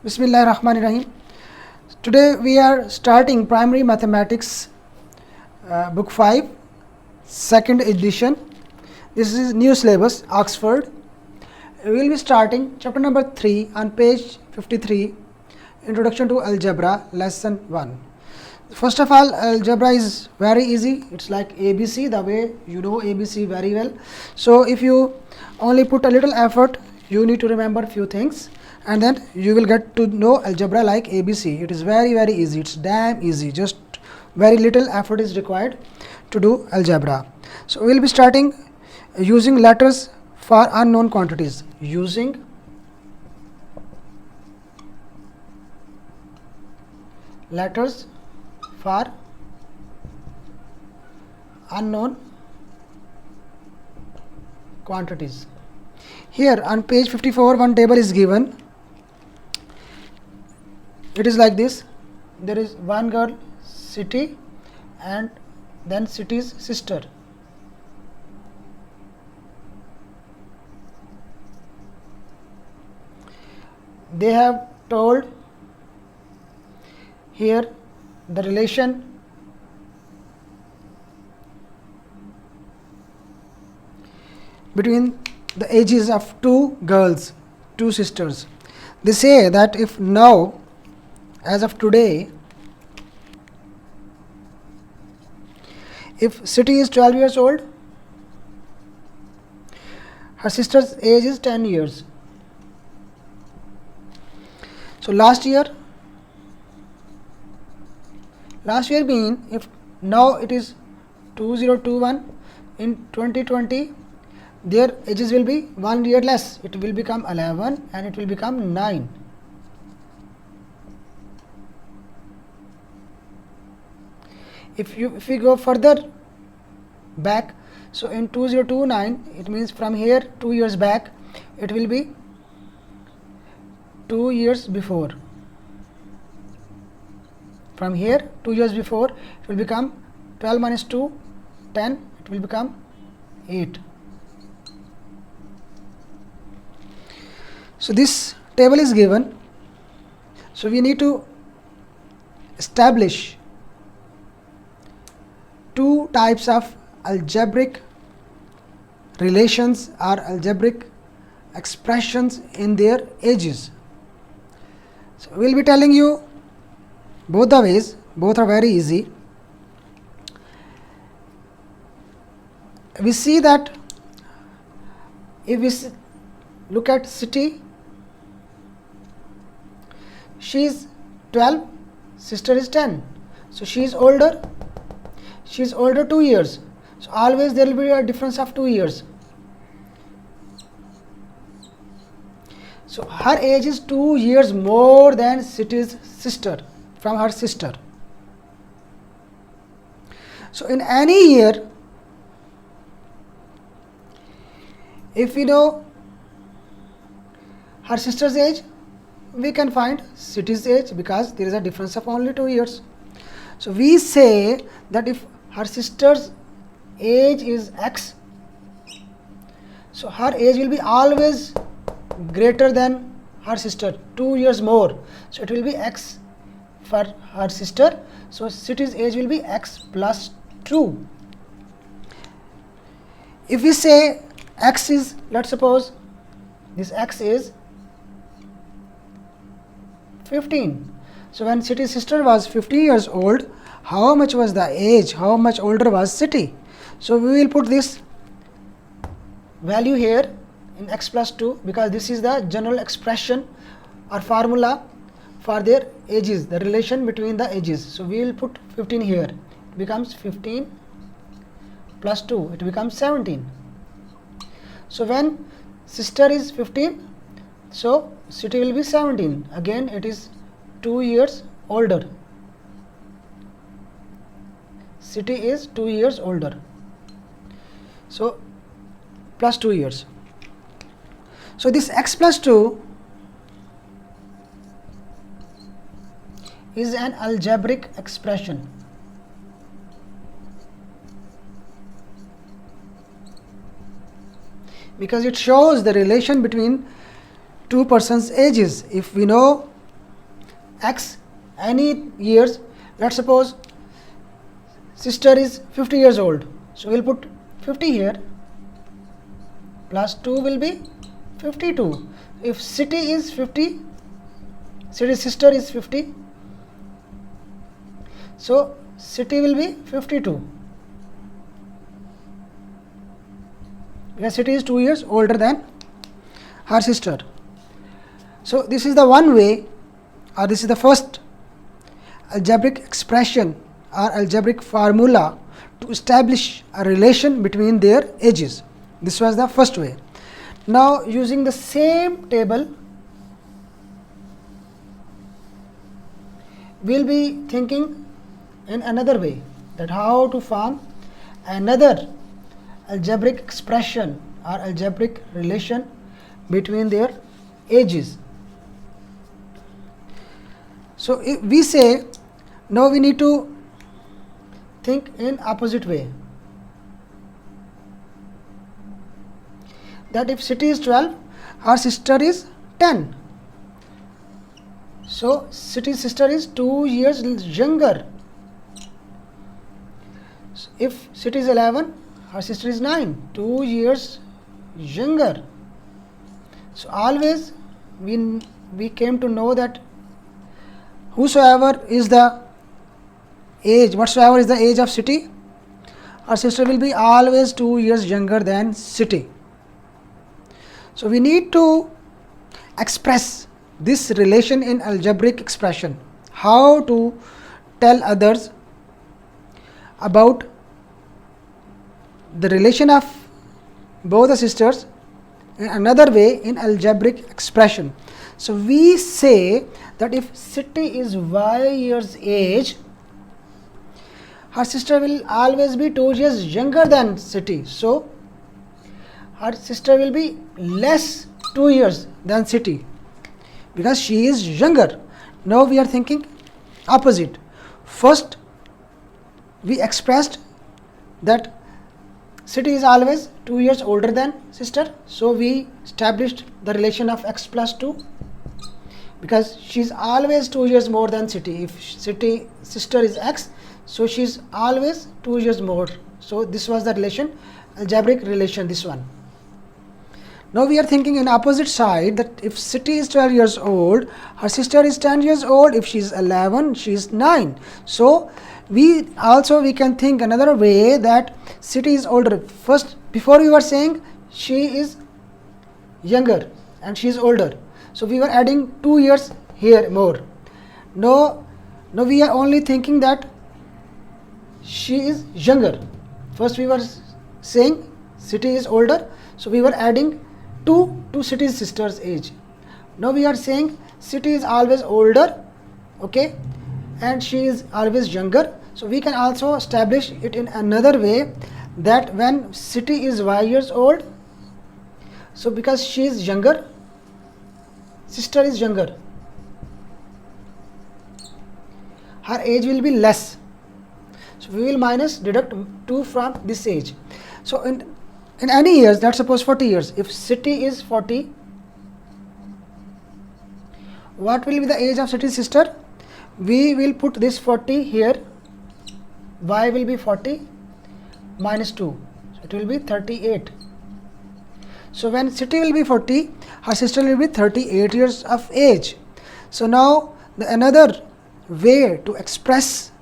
Bismillahirrahmanirrahim. Today we are starting Primary Mathematics Book 5, second edition. This is new syllabus, Oxford. We will be starting chapter number 3 on page 53, Introduction to Algebra, lesson 1. First of all, algebra is very easy. It's like ABC, the way you know ABC very well. So if you only put a little effort, you need to remember few things, and then you will get to know algebra like ABC. It is very easy. It's damn easy. Just very little effort is required to do algebra. So we will be starting using letters for unknown quantities. Using letters for unknown quantities. Here on page 54, one table is given. It is like this. There is one girl, city, and then city's sister. They have told here the relation between the ages of two girls, two sisters. They say that if now, as of today, if City is 12 years old, her sister's age is 10 years. So last year mean if now it is 2021, in 2020 their ages will be 1 year less. It will become 11 and it will become 9. If we go further back, so in 2029, it means from here 2 years back, it will be 2 years before. From here 2 years before, it will become 12 minus 2, 10, it will become 8. So this table is given. So we need to establish two types of algebraic relations or algebraic expressions in their ages. So we will be telling you both the ways. Both are very easy. We see that if we look at City, she is 12, sister is 10. So she is older. She is older 2 years. So always there will be a difference of 2 years. So her age is 2 years more than City's sister, from her sister. So in any year, if we know her sister's age, we can find City's age because there is a difference of only 2 years. So we say that if her sister's age is X, so her age will be always greater than her sister, 2 years more. So it will be X for her sister. So City's age will be X plus 2. If we say X is, let's suppose this X is 15. So when City's sister was 15 years old, how much was the age? How much older was City? So we will put this value here in X plus 2 because this is the general expression or formula for their ages, the relation between the ages. So we will put 15 here. It becomes 15 plus 2. It becomes 17. So when sister is 15, so City will be 17. Again it is 2 years older. City is 2 years older. So plus 2 years. So this X plus 2 is an algebraic expression. Because it shows the relation between two persons' ages. If we know x any years. Let's suppose sister is 50 years old, so we'll put 50 here, plus 2 will be 52. If city is 50, city's sister is 50, so city will be 52, because city is 2 years older than her sister. So this is the one way, or this is the first algebraic expression or algebraic formula to establish a relation between their ages. This was the first way. Now using the same table, we'll be thinking in another way, that how to form another algebraic expression or algebraic relation between their ages. So if we say, now we need to think in opposite way, that if city is 12, her sister is 10, so city's sister is 2 years younger. So if city is 11, her sister is 9, 2 years younger. So always we came to know that whatsoever is the age of city, our sister will be always 2 years younger than city. So we need to express this relation in algebraic expression. How to tell others about the relation of both the sisters in another way in algebraic expression. So we say that if city is y years age, her sister will always be 2 years younger than city, so her sister will be less 2 years than city, because she is younger. Now we are thinking opposite. First we expressed that city is always 2 years older than sister, so we established the relation of x plus 2, because she is always 2 years more than city. If city sister is x, so she is always 2 years more. So this was the relation, algebraic relation, this one. Now we are thinking in opposite side, that if city is 12 years old, her sister is 10 years old. If she is 11, she is 9. So we can think another way, that city is older. First, before we were saying she is younger and she is older, so we were adding 2 years here more. Now we are only thinking that she is younger. First we were saying city is older, so we were adding 2 to city's sister's age. Now we are saying city is always older, okay, and she is always younger. So we can also establish it in another way, that when city is y years old, so because she is younger, sister is younger, her age will be less. So we will deduct 2 from this age. So in any years, let's suppose 40 years, if city is 40, what will be the age of city's sister? We will put this 40 here, y will be 40 minus 2, so it will be 38. So when city will be 40, her sister will be 38 years of age. So now another way to express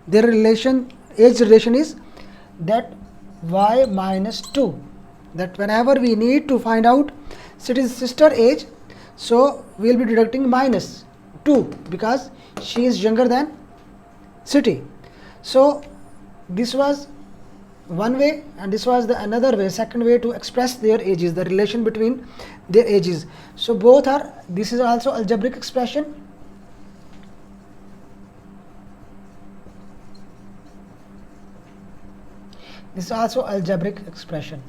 their age relation is that y minus 2, that whenever we need to find out city's sister age, so we will be deducting minus 2, because she is younger than city. So this was one way, and this was the another way, second way to express their ages, the relation between their ages. So both are, this is also algebraic expression, this is also algebraic expression.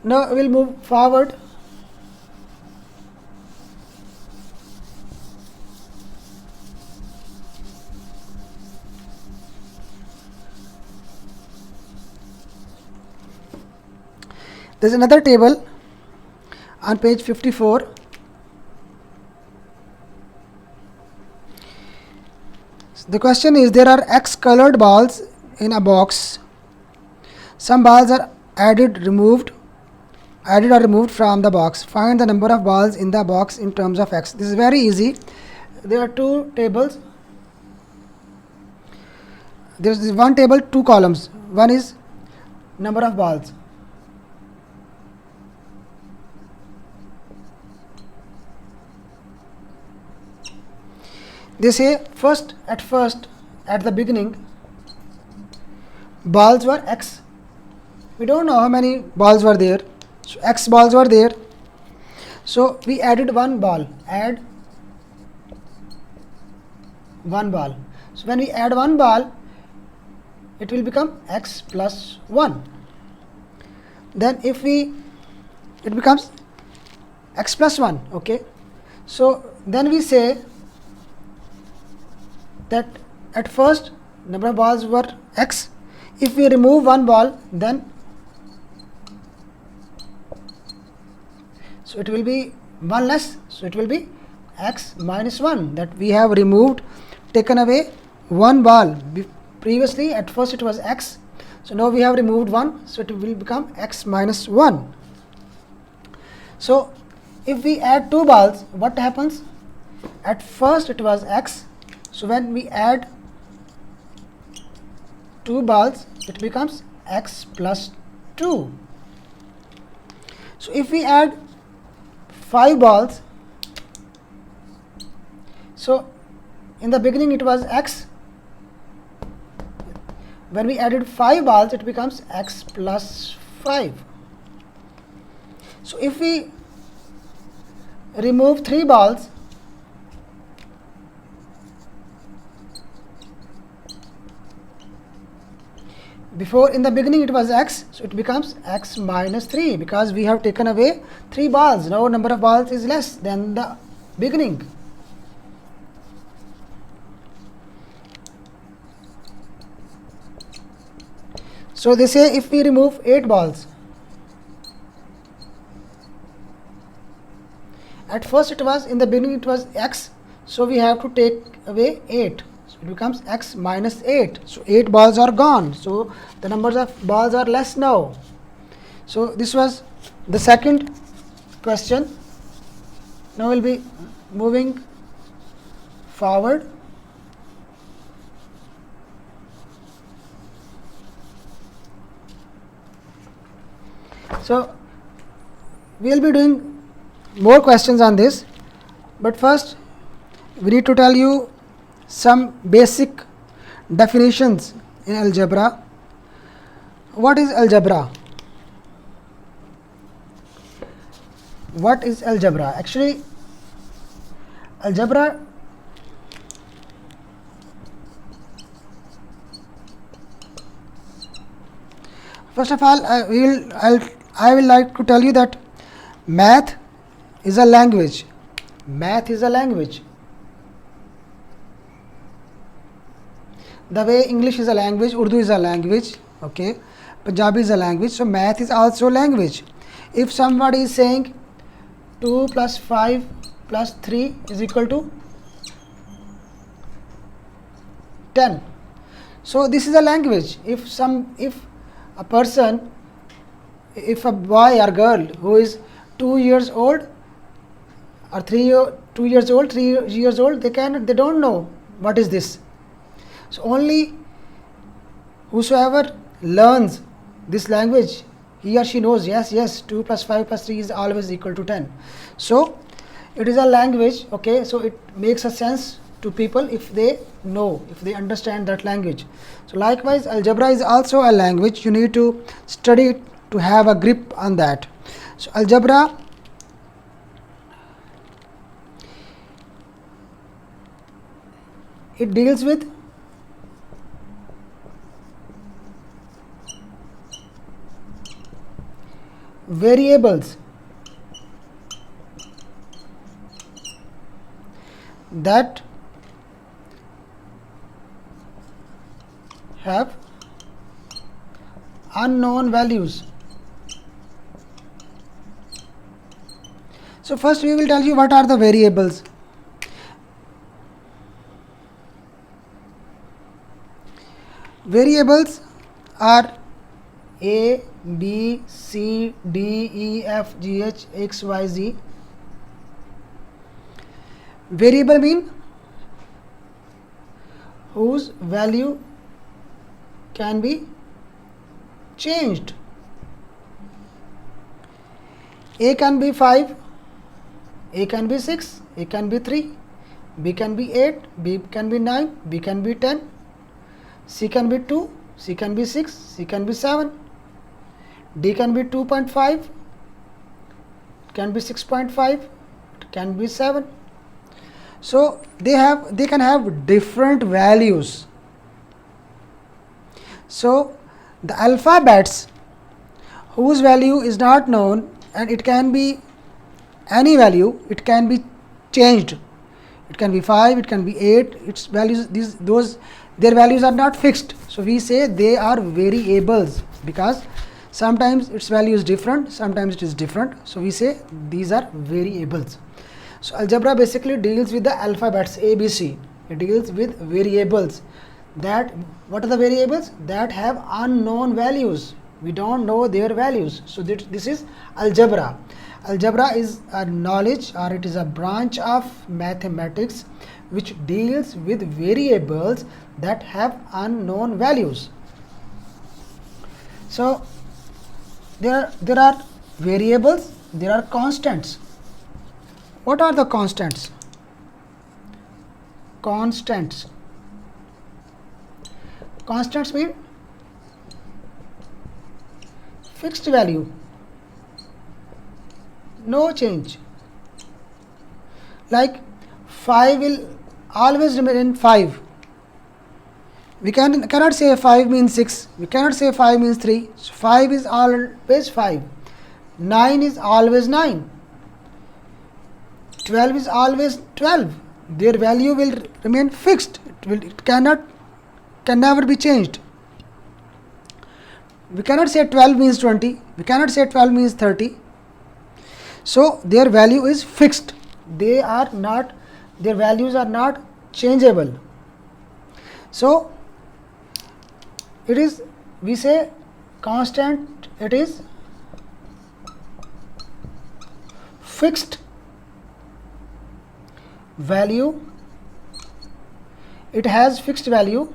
Now we'll move forward. There's another table on page 54. The question is, there are X colored balls in a box. Some balls are added or removed from the box. Find the number of balls in the box in terms of X. This is very easy. There are two tables. There is one table, two columns. One is number of balls. They say at the beginning, balls were X. We don't know how many balls were there. So X balls were there. So we added one ball. Add one ball. So when we add one ball, it will become X plus 1. Then it becomes X plus 1. Okay. So then we say that at first number of balls were X. If we remove one ball, then so it will be 1 less. So it will be X minus 1, that we have taken away one ball. Previously at first it was X, so now we have removed 1, so it will become X minus 1. So if we add two balls, what happens? At first it was X, so when we add two balls, it becomes X plus 2. So if we add 5 balls, so in the beginning it was X. When we added 5 balls, it becomes X plus 5. So if we remove 3 balls, in the beginning it was X, so it becomes X minus 3, because we have taken away 3 balls. Now number of balls is less than the beginning. So they say if we remove 8 balls, at first in the beginning it was X, so we have to take away 8. So it becomes X minus 8. So 8 balls are gone. So the numbers of balls are less now. So this was the second question. Now we'll be moving forward. So we will be doing more questions on this, but first we need to tell you some basic definitions in algebra. What is algebra? What is algebra? Actually, algebra first of all, I will like to tell you that math is a language. Math is a language. The way English is a language, Urdu is a language, okay, Punjabi is a language, so math is also language. If somebody is saying 2 plus 5 plus 3 is equal to 10, so this is a language. If a person, if a boy or girl who is 2 years old or 3 years old, they don't know what is this. So only whosoever learns this language, he or she knows, yes, 2 plus 5 plus 3 is always equal to 10. So it is a language, okay, so it makes a sense to people if they know, if they understand that language. So likewise, algebra is also a language. You need to study it to have a grip on that. So algebra it deals with variables that have unknown values. So first we will tell you what are the variables. Variables are A, B, C, D, E, F, G, H, X, Y, Z. Variable mean whose value can be changed. A can be 5, A can be 6, A can be 3, B can be 8, B can be 9, B can be 10, C can be 2, C can be 6, C can be 7, D can be 2.5, can be 6.5, can be 7. So they can have different values. So the alphabets whose value is not known, and it can be any value, it can be changed. It can be 5, it can be 8. Its values, their values are not fixed. So we say they are variables, because sometimes its value is different, sometimes it is different. So we say these are variables. So algebra basically deals with the alphabets A, B, C. It deals with variables. What are the variables? That have unknown values. We don't know their values. So this is algebra. Algebra is a knowledge, or it is a branch of mathematics which deals with variables that have unknown values. So there are variables, there are constants. What are the constants? Constants mean fixed value, no change. Like 5 will always remain 5. We cannot say 5 means 6. We cannot say 5 means 3. So 5 is always 5. 9 is always 9. 12 is always 12. Their value will remain fixed. It can never be changed. We cannot say 12 means 20. We cannot say 12 means 30. So their value is fixed. Their values are not changeable. So we say constant, it is fixed value. It has fixed value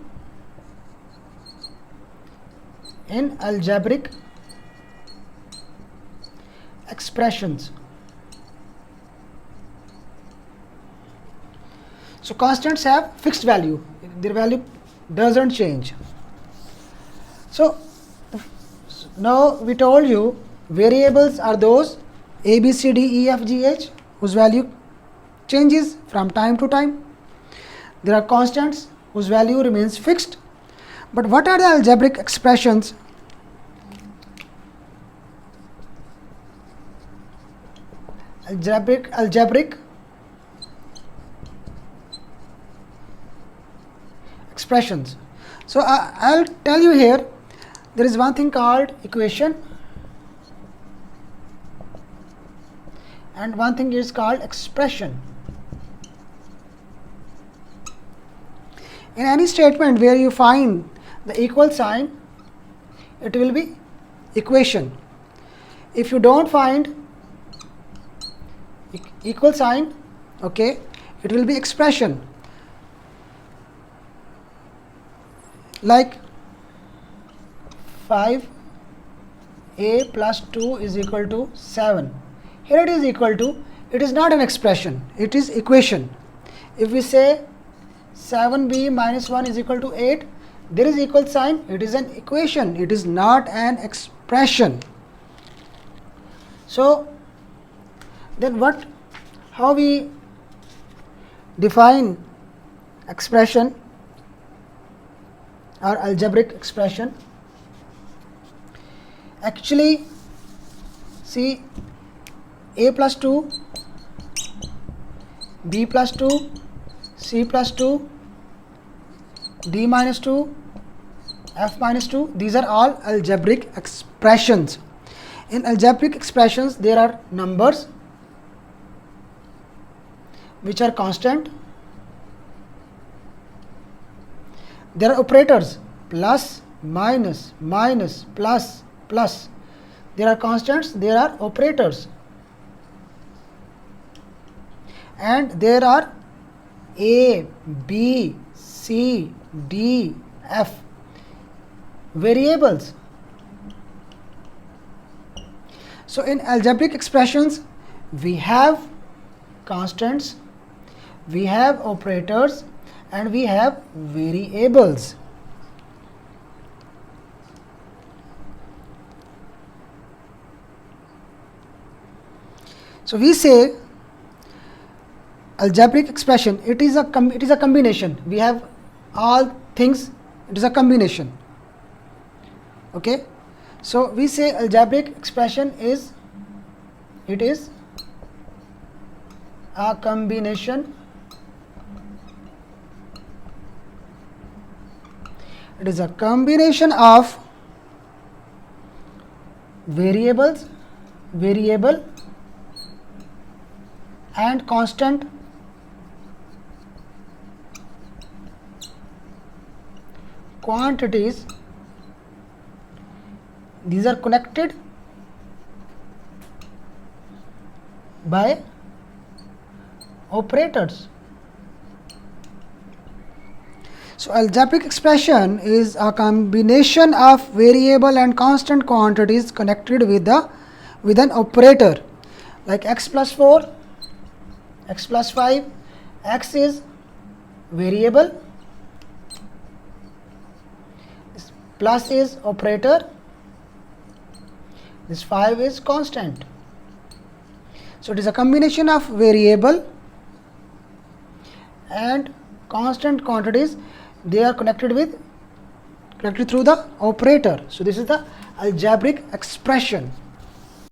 in algebraic expressions. So constants have fixed value, their value doesn't change. So now we told you variables are those A, B, C, D, E, F, G, H whose value changes from time to time. There are constants whose value remains fixed. But what are the algebraic expressions? Algebraic expressions. So I'll tell you here, there is one thing called equation and one thing is called expression. In any statement where you find the equal sign, it will be equation. If you don't find equal sign, okay, it will be expression. Like 5a plus 2 is equal to 7. Here it is equal to, it is not an expression, it is equation. If we say 7b minus 1 is equal to 8, there is equal sign, it is an equation, it is not an expression. So then how we define expression or algebraic expression? Actually, see, a plus 2, b plus 2, c plus 2, d minus 2, f minus 2, these are all algebraic expressions. In algebraic expressions, there are numbers which are constant. There are operators plus, minus, minus, plus, plus. There are constants, there are operators. And there are A, B, C, D, F variables. So in algebraic expressions, we have constants, we have operators, and we have variables. So we say algebraic expression, it is a combination. We have all things, it is a combination. Okay, so we say algebraic expression is a combination. It is a combination of variable and constant quantities. These are connected by operators. So algebraic expression is a combination of variable and constant quantities connected with an operator, like x plus 4, x plus 5. X is variable, this plus is operator, this 5 is constant. So it is a combination of variable and constant quantities. They are connected through the operator. So this is the algebraic expression.